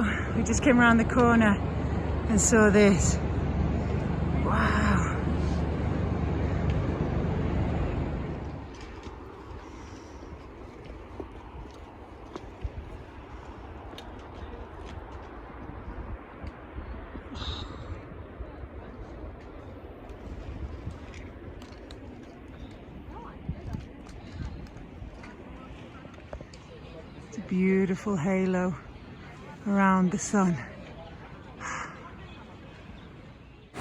go. We just came around the corner and saw this. Wow. It's a beautiful halo around the sun.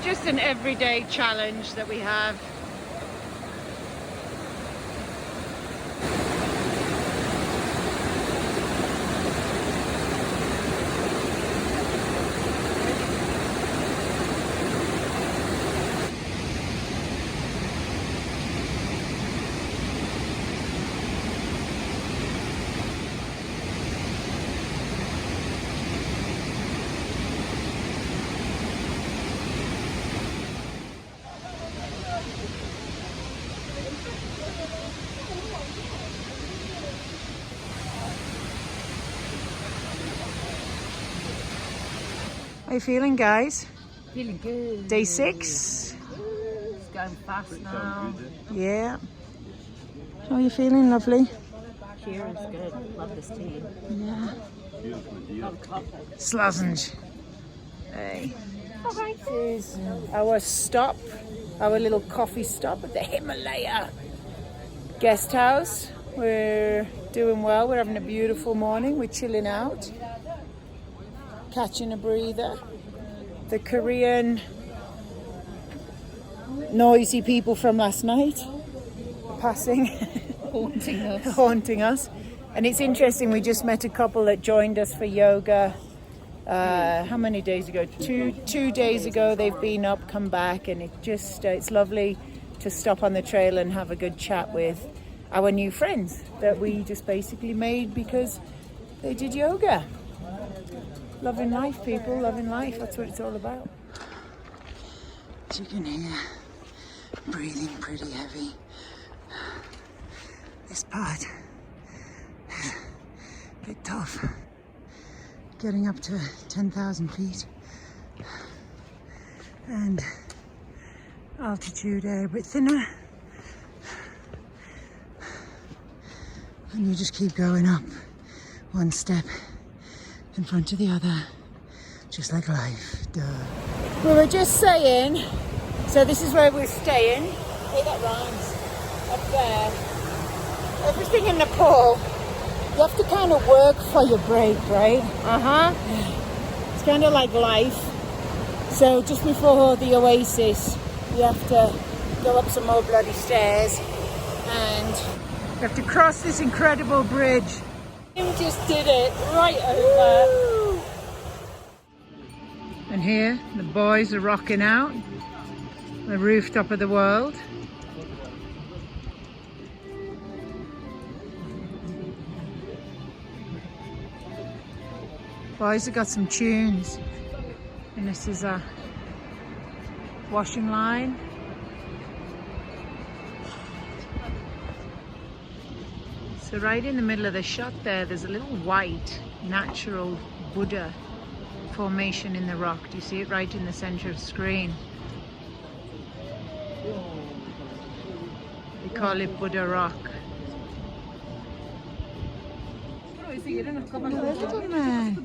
Just an everyday challenge that we have. How are you feeling, guys? Feeling good. Day 6? It's going fast now. Yeah. How are you feeling, lovely? Here is good. Love this tea. Yeah. Love coffee. Slozenge. Hey. Alright. This is our stop, our little coffee stop at the Himalaya guest house. We're doing well. We're having a beautiful morning. We're chilling out, catching a breather. The Korean noisy people from last night passing, haunting us. And it's interesting, we just met a couple that joined us for yoga. How many days ago? Two days ago. They've been up, come back, and it just it's lovely to stop on the trail and have a good chat with our new friends that we just basically made because they did yoga. Loving life, people, loving life. That's what it's all about. As you can hear, breathing pretty heavy. This part is a bit tough. Getting up to 10,000 feet and altitude a bit thinner. And you just keep going up one step in front of the other, just like life. Duh. We were just saying, so this is where we're staying. Hey, that rhymes. Up there. Everything in Nepal, you have to kind of work for your break, right? It's kind of like life. So just before the oasis, you have to go up some more bloody stairs and you have to cross this incredible bridge. You just did it right over. And here the boys are rocking out the rooftop of the world. Boys have got some tunes, and this is a washing line. So right in the middle of the shot there's a little white natural Buddha formation in the rock. Do you see it right in the center of the screen? We call it Buddha Rock. Little man.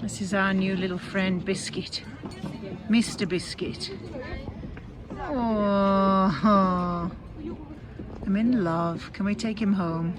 This is our new little friend Biscuit, Mr. Biscuit. Oh, I'm in love. Can we take him home?